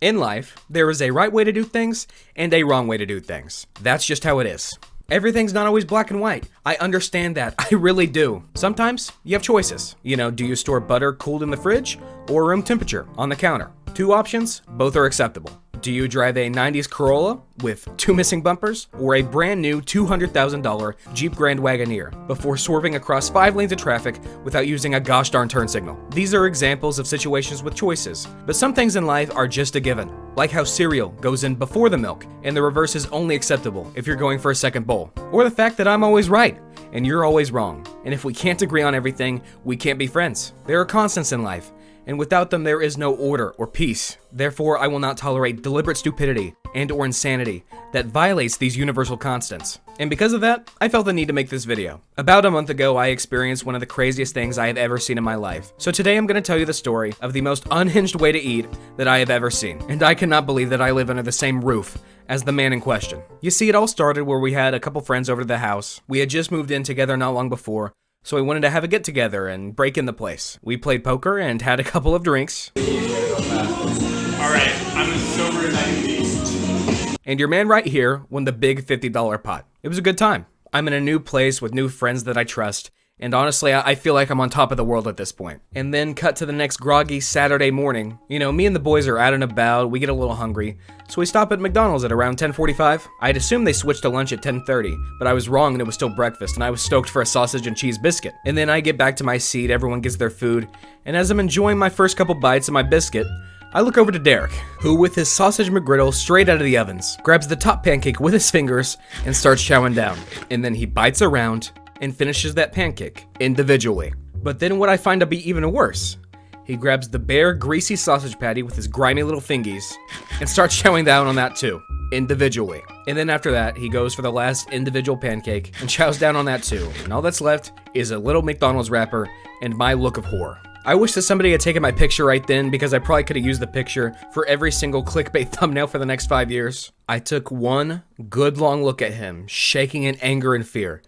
In life, there is a right way to do things and a wrong way to do things. That's just how it is. Everything's not always black and white. I understand that. I really do. Sometimes you have choices. Do you store butter cooled in the fridge or room temperature on the counter? Two options, both are acceptable. Do you drive a 90s Corolla with 2 missing bumpers or a brand new $200,000 Jeep Grand Wagoneer before swerving across 5 lanes of traffic without using a gosh darn turn signal? These are examples of situations with choices, but some things in life are just a given, like how cereal goes in before the milk and the reverse is only acceptable if you're going for a second bowl, or the fact that I'm always right and you're always wrong, and if we can't agree on everything, we can't be friends. There are constants in life, and without them there is no order or peace. Therefore, I will not tolerate deliberate stupidity and or insanity that violates these universal constants. And because of that, I felt the need to make this video. About a month ago, I experienced one of the craziest things I have ever seen in my life. So today I'm going to tell you the story of the most unhinged way to eat that I have ever seen. And I cannot believe that I live under the same roof as the man in question. You see, it all started where we had a couple friends over to the house. We had just moved in together not long before, so we wanted to have a get-together and break in the place. We played poker and had a couple of drinks. Alright, I'm as sober as I can be. And your man right here won the big $50 pot. It was a good time. I'm in a new place with new friends that I trust, and honestly, I feel like I'm on top of the world at this point. And then cut to the next groggy Saturday morning. Me and the boys are out and about, we get a little hungry, so we stop at McDonald's at around 10:45. I'd assumed they switched to lunch at 10:30, but I was wrong and it was still breakfast, and I was stoked for a sausage and cheese biscuit. And then I get back to my seat, everyone gets their food, and as I'm enjoying my first couple bites of my biscuit, I look over to Derek, who with his sausage McGriddle straight out of the ovens, grabs the top pancake with his fingers and starts chowing down. And then he bites around and finishes that pancake individually. But then what I find to be even worse, he grabs the bare, greasy sausage patty with his grimy little fingies and starts chowing down on that too, individually. And then after that, he goes for the last individual pancake and chows down on that too. And all that's left is a little McDonald's wrapper and my look of horror. I wish that somebody had taken my picture right then because I probably could have used the picture for every single clickbait thumbnail for the next 5 years. I took one good long look at him, shaking in anger and fear,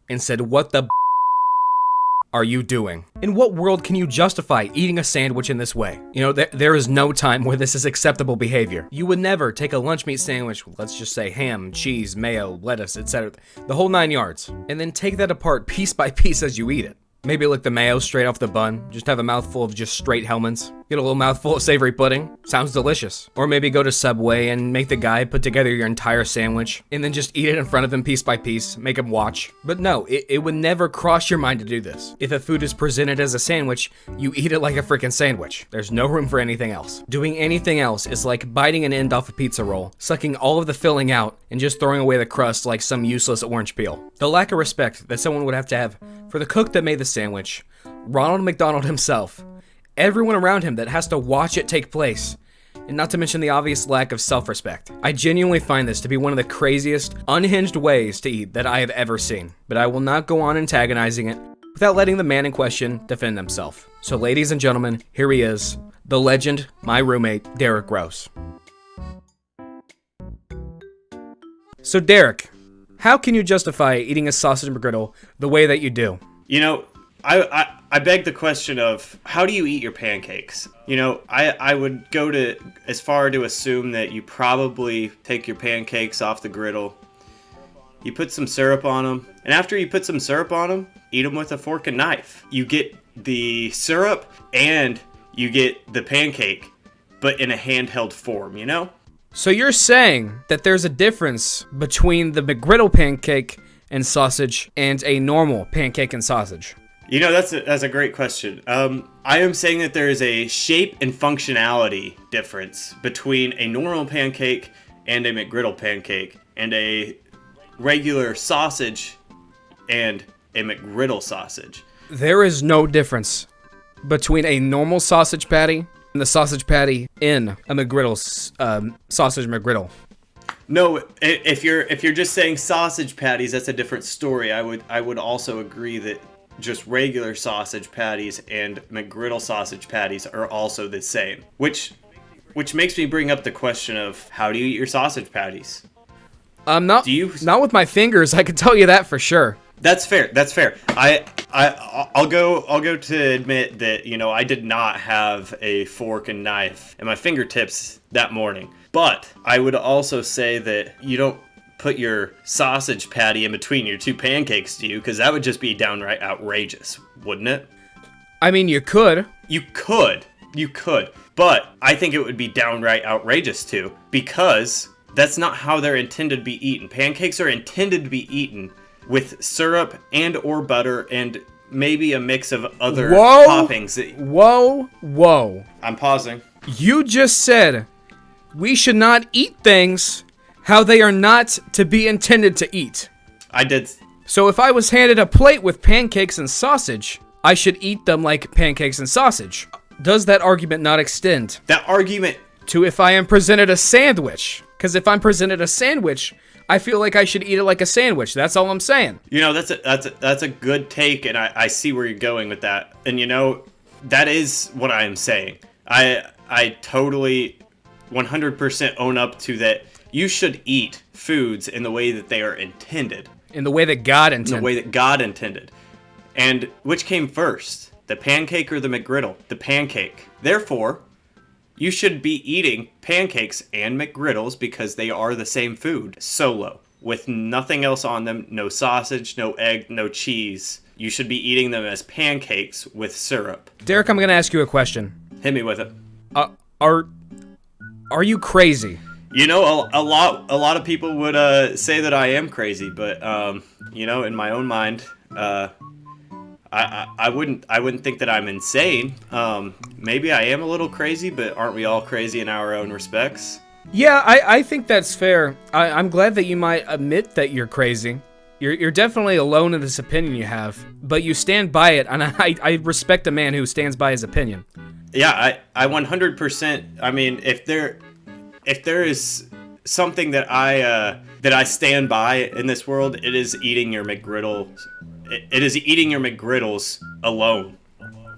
and said, "What the are you doing? In what world can you justify eating a sandwich in this way?" There is no time where this is acceptable behavior. You would never take a lunch meat sandwich, let's just say ham, cheese, mayo, lettuce, etc., the whole 9 yards, and then take that apart piece by piece as you eat it. Maybe lick the mayo straight off the bun, just have a mouthful of just straight Hellmann's. Get a little mouthful of savory pudding, sounds delicious. Or maybe go to Subway and make the guy put together your entire sandwich, and then just eat it in front of him piece by piece, make him watch. But no, it would never cross your mind to do this. If a food is presented as a sandwich, you eat it like a freaking sandwich. There's no room for anything else. Doing anything else is like biting an end off a pizza roll, sucking all of the filling out, and just throwing away the crust like some useless orange peel. The lack of respect that someone would have to have for the cook that made the sandwich, Ronald McDonald himself, everyone around him that has to watch it take place, and not to mention the obvious lack of self-respect. I genuinely find this to be one of the craziest, unhinged ways to eat that I have ever seen, but I will not go on antagonizing it without letting the man in question defend himself. So ladies and gentlemen, here he is, the legend, my roommate, Derek Gross. So Derek, how can you justify eating a sausage McGriddle the way that you do? I beg the question of, how do you eat your pancakes? I would go to as far to assume that you probably take your pancakes off the griddle, you put some syrup on them, and after you put some syrup on them, eat them with a fork and knife. You get the syrup and you get the pancake, but in a handheld form, So you're saying that there's a difference between the McGriddle pancake and sausage and a normal pancake and sausage? That's a great question. I am saying that there is a shape and functionality difference between a normal pancake and a McGriddle pancake, and a regular sausage and a McGriddle sausage. There is no difference between a normal sausage patty and the sausage patty in a McGriddle sausage McGriddle. No, if you're just saying sausage patties, that's a different story. I would also agree that just regular sausage patties and McGriddle sausage patties are also the same. Which makes me bring up the question of, how do you eat your sausage patties? Not with my fingers, I can tell you that for sure. That's fair. I'll go to admit that, I did not have a fork and knife at my fingertips that morning. But I would also say that you don't put your sausage patty in between your two pancakes, do you? Because that would just be downright outrageous, wouldn't it? I mean, you could. You could. But I think it would be downright outrageous too, because that's not how they're intended to be eaten. Pancakes are intended to be eaten with syrup and or butter and maybe a mix of other toppings. Whoa. I'm pausing. You just said we should not eat things how they are not to be intended to eat. I did. So if I was handed a plate with pancakes and sausage, I should eat them like pancakes and sausage. Does that argument not extend? That argument to if I am presented a sandwich? Because if I'm presented a sandwich, I feel like I should eat it like a sandwich. That's all I'm saying. That's a good take, and I see where you're going with that. And that is what I am saying. I totally 100% own up to that. You should eat foods in the way that they are intended. In the way that God intended. In the way that God intended. And which came first? The pancake or the McGriddle? The pancake. Therefore, you should be eating pancakes and McGriddles because they are the same food, solo, with nothing else on them, no sausage, no egg, no cheese. You should be eating them as pancakes with syrup. Derek, I'm going to ask you a question. Hit me with it. Are you crazy? A lot of people would say that I am crazy, but in my own mind, I wouldn't think that I'm insane. Maybe I am a little crazy, but aren't we all crazy in our own respects? Yeah, I think that's fair. I'm glad that you might admit that you're crazy. You're definitely alone in this opinion you have, but you stand by it, and I respect a man who stands by his opinion. Yeah, I 100%. I mean, if there is something that I stand by in this world, it is eating your McGriddle. It is eating your McGriddles alone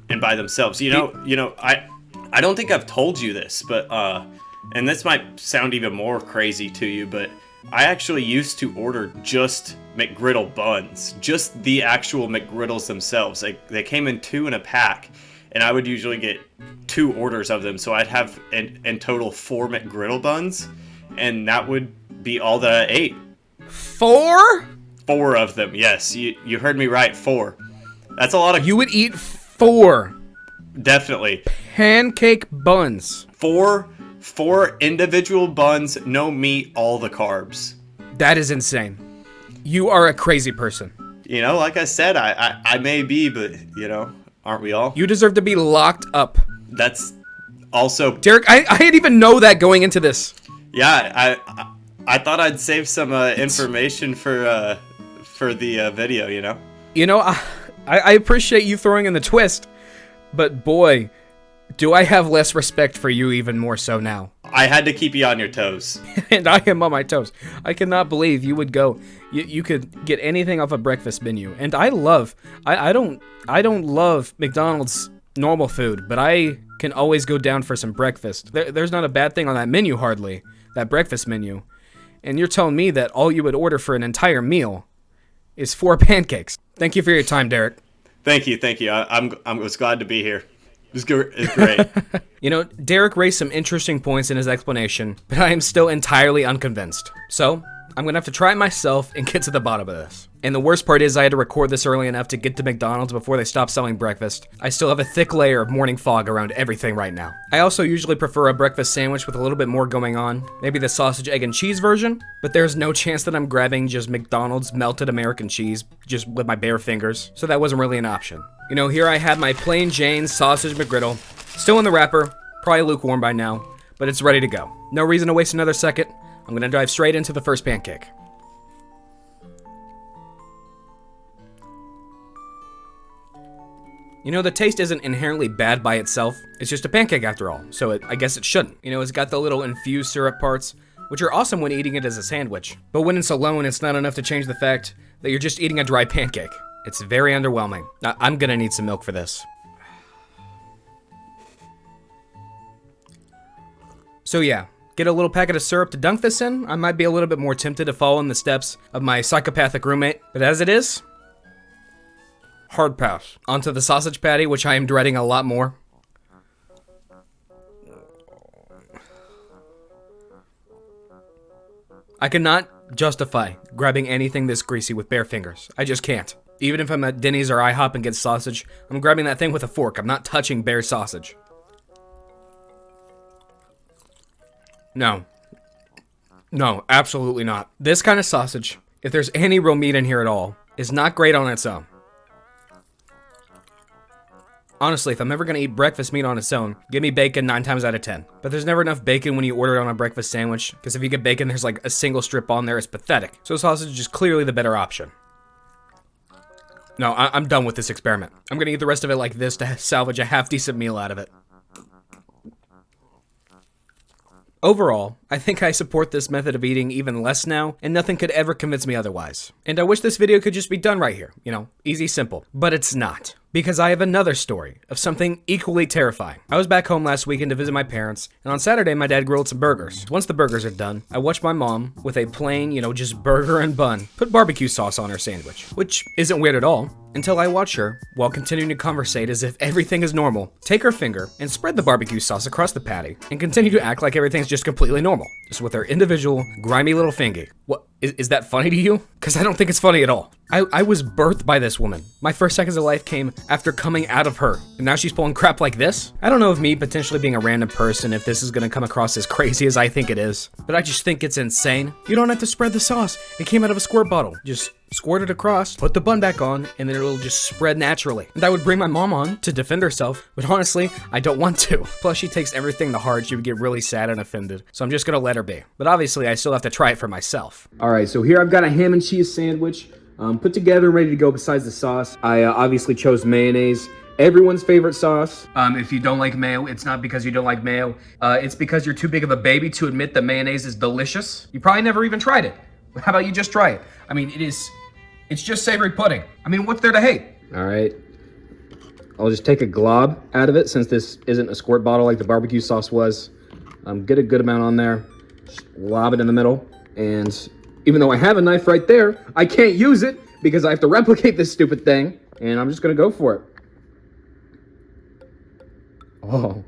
and by themselves. I don't think I've told you this, but and this might sound even more crazy to you, but I actually used to order just McGriddle buns, just the actual McGriddles themselves. They came in 2 in a pack, and I would usually get 2 orders of them, so I'd have in total 4 McGriddle buns, and that would be all that I ate. 4? 4 of them, yes. You heard me right, 4. That's a lot of... You would eat 4. Definitely. Pancake buns. 4 individual buns, no meat, all the carbs. That is insane. You are a crazy person. Like I said, I may be, but, aren't we all? You deserve to be locked up. That's also... Derek, I didn't even know that going into this. Yeah, I thought I'd save some information for the video, I appreciate you throwing in the twist, but boy, do I have less respect for you even more so now. I had to keep you on your toes. And I am on my toes. I cannot believe you would go. You could get anything off a breakfast menu. And I don't love McDonald's normal food, but I can always go down for some breakfast. There's not a bad thing on that menu hardly, that breakfast menu. And you're telling me that all you would order for an entire meal is 4 pancakes. Thank you for your time, Derek. Thank you. I was glad to be here. It's great. Derek raised some interesting points in his explanation, but I am still entirely unconvinced. So, I'm gonna have to try it myself and get to the bottom of this. And the worst part is I had to record this early enough to get to McDonald's before they stopped selling breakfast. I still have a thick layer of morning fog around everything right now. I also usually prefer a breakfast sandwich with a little bit more going on. Maybe the sausage, egg, and cheese version, but there's no chance that I'm grabbing just McDonald's melted American cheese just with my bare fingers, so that wasn't really an option. Here I have my plain Jane sausage McGriddle, still in the wrapper, probably lukewarm by now, but it's ready to go. No reason to waste another second. I'm gonna dive straight into the first pancake. The taste isn't inherently bad by itself. It's just a pancake after all, so I guess it shouldn't. It's got the little infused syrup parts, which are awesome when eating it as a sandwich. But when it's alone, it's not enough to change the fact that you're just eating a dry pancake. It's very underwhelming. I'm gonna need some milk for this. So yeah, get a little packet of syrup to dunk this in. I might be a little bit more tempted to follow in the steps of my psychopathic roommate, but as it is, Hard pass. Onto the sausage patty, which I am dreading a lot more. I cannot justify grabbing anything this greasy with bare fingers. I just can't. Even if I'm at Denny's or IHOP and get sausage, I'm grabbing that thing with a fork. I'm not touching bare sausage. No. No, absolutely not. This kind of sausage, if there's any real meat in here at all, is not great on its own. Honestly, if I'm ever going to eat breakfast meat on its own, give me bacon 9 times out of 10. But there's never enough bacon when you order it on a breakfast sandwich, because if you get bacon, there's like a single strip on there. It's pathetic. So sausage is clearly the better option. No, I'm done with this experiment. I'm going to eat the rest of it like this to salvage a half-decent meal out of it. Overall, I think I support this method of eating even less now, and nothing could ever convince me otherwise. And I wish this video could just be done right here, you know, easy, simple. But it's not, because I have another story of something equally terrifying. I was back home last weekend to visit my parents, and on Saturday my dad grilled some burgers. Once the burgers are done, I watched my mom, with a plain, you know, just burger and bun, put barbecue sauce on her sandwich, which isn't weird at all. Until I watch her, while continuing to conversate as if everything is normal, take her finger and spread the barbecue sauce across the patty and continue to act like everything's just completely normal, just with her individual, grimy little fingy. What, is that funny to you? Because I don't think it's funny at all. I was birthed by this woman. My first seconds of life came after coming out of her, and now she's pulling crap like this? I don't know if me potentially being a random person, if this is gonna come across as crazy as I think it is, but I just think it's insane. You don't have to spread the sauce. It came out of a squirt bottle. Just squirt it across, put the bun back on, and then it'll just spread naturally. And I would bring my mom on to defend herself, but honestly, I don't want to. Plus, she takes everything to heart. She would get really sad and offended, so I'm just gonna let her be. But obviously, I still have to try it for myself. All right, so here I've got a ham and cheese sandwich, put together and ready to go besides the sauce. I obviously chose mayonnaise. Everyone's favorite sauce. If you don't like mayo, it's not because you don't like mayo. It's because you're too big of a baby to admit that mayonnaise is delicious. You probably never even tried it. How about you just try it? I mean, it's just savory pudding. I mean, what's there to hate? All right. I'll just take a glob out of it since this isn't a squirt bottle like the barbecue sauce was. Get a good amount on there. Just lob it in the middle. And even though I have a knife right there, I can't use it because I have to replicate this stupid thing. And I'm just gonna go for it. Oh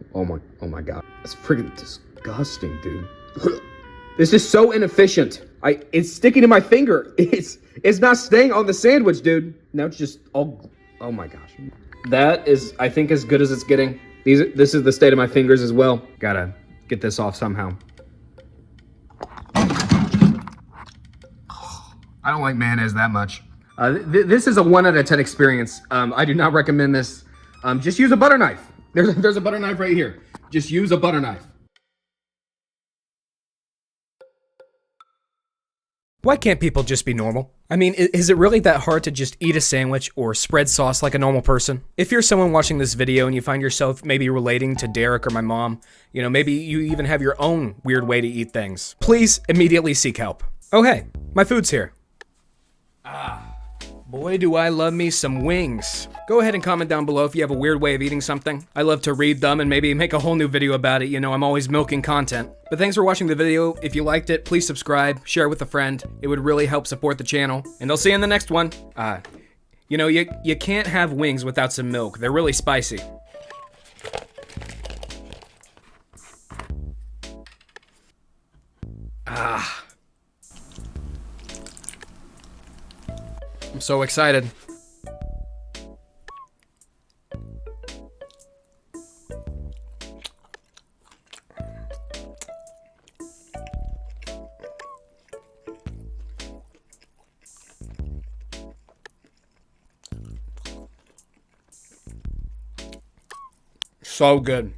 my God. That's freaking disgusting, dude. This is so inefficient. It's sticking to my finger. It's not staying on the sandwich, dude. Now it's just all, oh my gosh. That is, I think, as good as it's getting. This is the state of my fingers as well. Gotta get this off somehow. I don't like mayonnaise that much. This is a 1 out of 10 experience. I do not recommend this. Just use a butter knife. There's a butter knife right here. Just use a butter knife. Why can't people just be normal? I mean, is it really that hard to just eat a sandwich or spread sauce like a normal person? If you're someone watching this video and you find yourself maybe relating to Derek or my mom, you know, maybe you even have your own weird way to eat things, please immediately seek help. Oh hey, my food's here. Boy, do I love me some wings. Go ahead and comment down below if you have a weird way of eating something. I love to read them and maybe make a whole new video about it. You know, I'm always milking content. But thanks for watching the video. If you liked it, please subscribe, share it with a friend. It would really help support the channel. And I'll see you in the next one. You know, you can't have wings without some milk. They're really spicy. I'm so excited. So good.